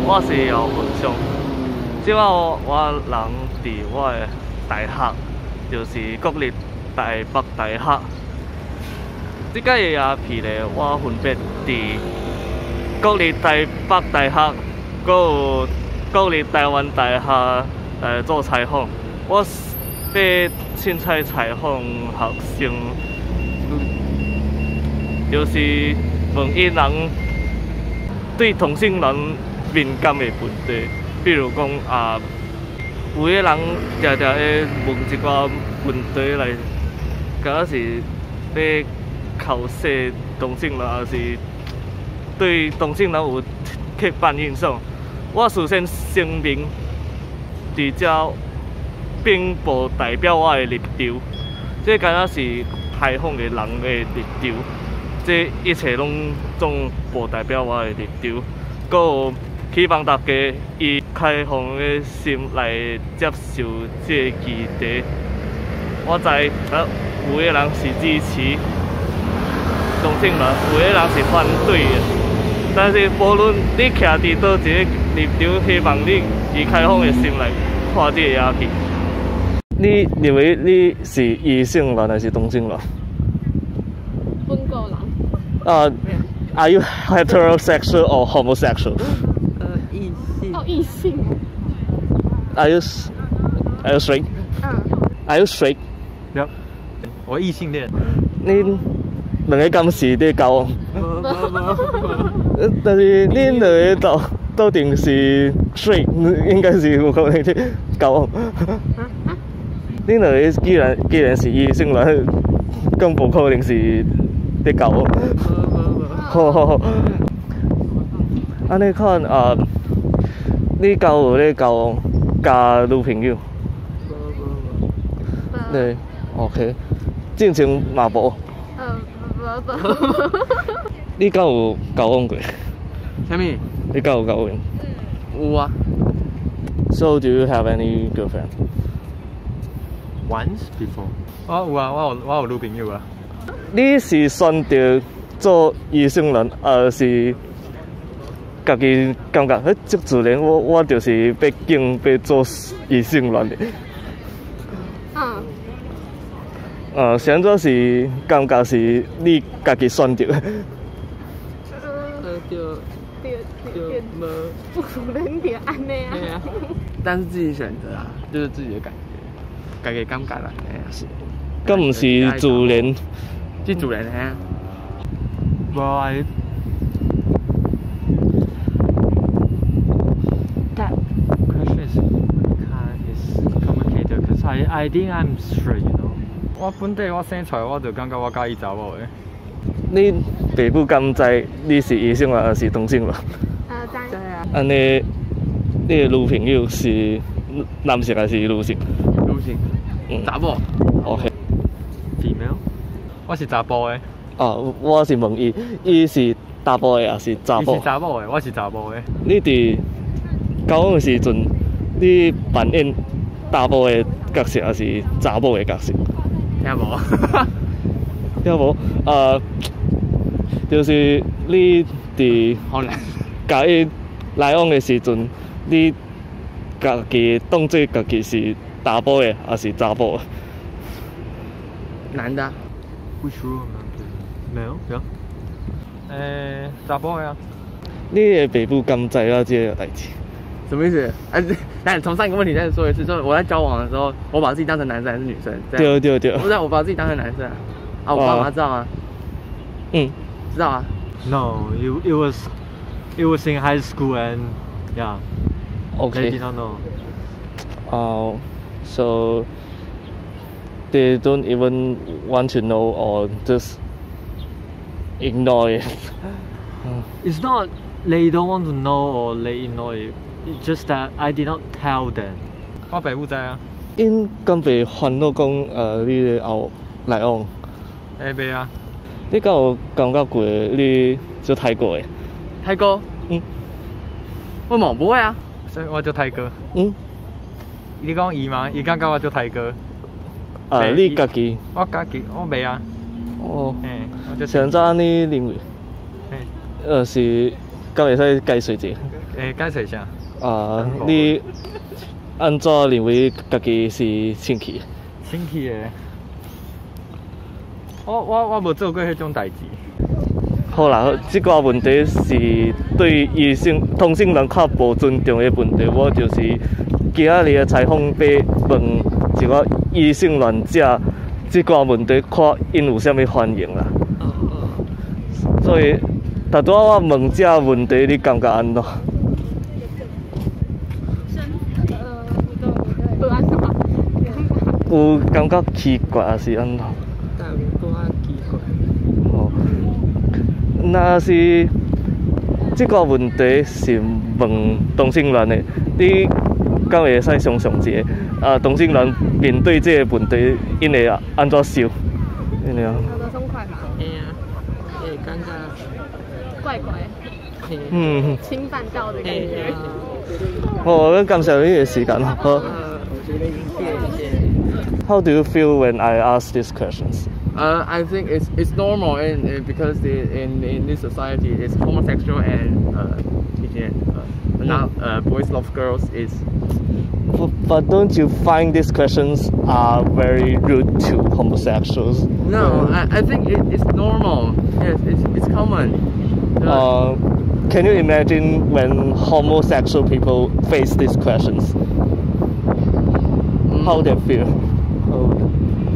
我是姚文昌。即摆我人伫我的大学，就是国立台北大学。即个也譬咧，我分别伫国立台北大学，搁有国立台湾大学做采访。我被凊彩采访学生，就是问伊人对同性恋敏感的问题，比如讲有个人常常会问一寡问题来，敢是要考试同性恋，还是对同性恋有刻板印象？我事先声明，伫遮并无代表我的立场，这敢若是采访的人的立场，这一切拢总无代表我的立场。搁有希望大家以开放的心来接受这个议题。我知有个人是支持同性恋，有个人是反对的，但是无论你徛伫倒一个立场，希望你以开放的心来看这个议题。你认为你是异性恋还是同性恋？本个人。Are you heterosexual or homosexual? 异性。哦，异性。Are you straight? Are you straight? Yep. 我异性恋。恁两个敢是伫交往？但是恁两个到底是 straight， 应该是有可能伫交往。恁两个既然是异性恋，更无可能是伫交往。好，安尼看你交有咧交往加女朋友？对 ，OK， 正经嘛无。无。你敢有交往过？啥物？你敢有交往？有啊。So do you have any girlfriend? Once before. 有啊，我有女朋友啊。你是选择做异性恋，还是家己感觉足自然？我就是要做异性恋的。现在是感觉是你家己选择。对，不可能就安尼啊。但是自己选择啊，就是自己的感觉，家己感觉啦，是。咁唔是自然？是自然啊。Well, that question is complicated because I think I'm straight, you know. 我本地我生出来我就感觉我介意查某的。你爸母敢知你是异性恋还是同性恋？知啊。安尼，你的女朋友是男性还是女性？女性。查某。OK。Female。我是查甫的。我是问伊是查甫的还是查某？伊是查某的，我是查甫的。你伫交往的时阵，你扮演查甫的角色还是查某的角色？听无？听无？就是你伫甲伊来往的时阵，你家己当做家己是查甫的还是查某的？男的。Which room? Male? Yeah. 查甫的啊。你的爸母敢知影这个代志？什么意思？但从上一个问题再说一次，就是我在交往的时候，我把自己当成男生还是女生？对。不是，我把自己当成男生啊。我爸妈知道吗？知道啊。No, it was in high school and yeah. Okay. They did not know. So they don't even want to know or just ignore it. It's not they don't want to know or they ignore it. It's just that I did not tell them. 我爸母知啊。因敢袂烦恼讲你后来往？袂啊。你敢有感觉过你做泰国的？泰国？我冇不会啊，所以我做泰哥。你讲伊吗？伊感觉我做泰哥。你家己？我家己，我袂啊。现在你认为？是敢会使解释者？解释一下。你安怎认为家己是清气？清气的。我无做过迄种代志。好啦，即个问题是对同性人较无尊重的问题。我就是今仔日的采访要问一个异性恋者，即个问题看因有啥物反应啦。所以，拄拄我问这个问题，你感觉安怎？有感觉奇怪还是安怎？奇怪。哦，那是这个问题是问同性恋的，你敢会使想象一下，同性恋面对这个问题，因会安怎想？因为有得松快嘛？哎呀，会感觉怪怪。侵犯到的感觉。好，感谢你的时间。好。How do you feel when I ask these questions? I think it's normal, and because in this society, it's homosexual and now boys love girls is. But don't you find these questions are very rude to homosexuals? No, I think it's normal. Yes, it's common. Can you imagine when homosexual people face these questions? How they feel?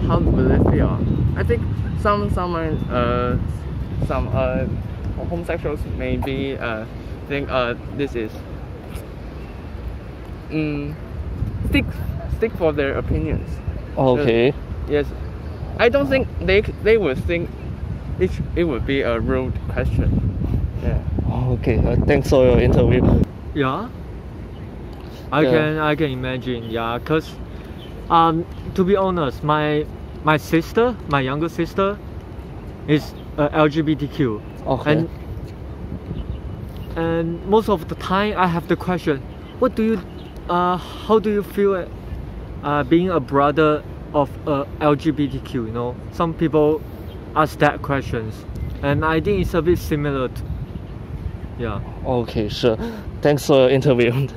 How will they feel? I think some homosexuals maybe think this is stick for their opinions. Okay. Yes, I don't think they would think it would be a rude question. Yeah. Okay. Thanks for your interview. Yeah. I can imagine. Yeah, cause to be honest, my sister, my younger sister, is LGBTQ. Okay. And most of the time I have the question, how do you feel being a brother of LGBTQ? You know, some people ask that questions, and I think it's a bit similar. Yeah. Okay, sure. Thanks for your interview.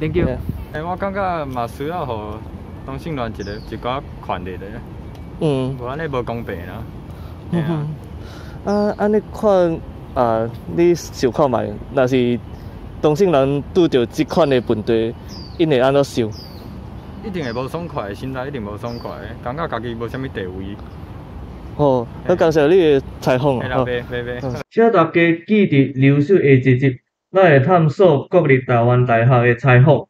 Thank you. Yeah. 我感觉嘛需要互同性恋一个权利的。无安尼无公平啦。安尼看你想看卖，若是同性恋拄着即款的问题，因会安怎想？一定会无爽快，心内一定无爽快，感觉家己无啥物地位。好，好感谢你的采访。好，拜。请大家记住留守下一集，咱会探索国立台湾大学的采访。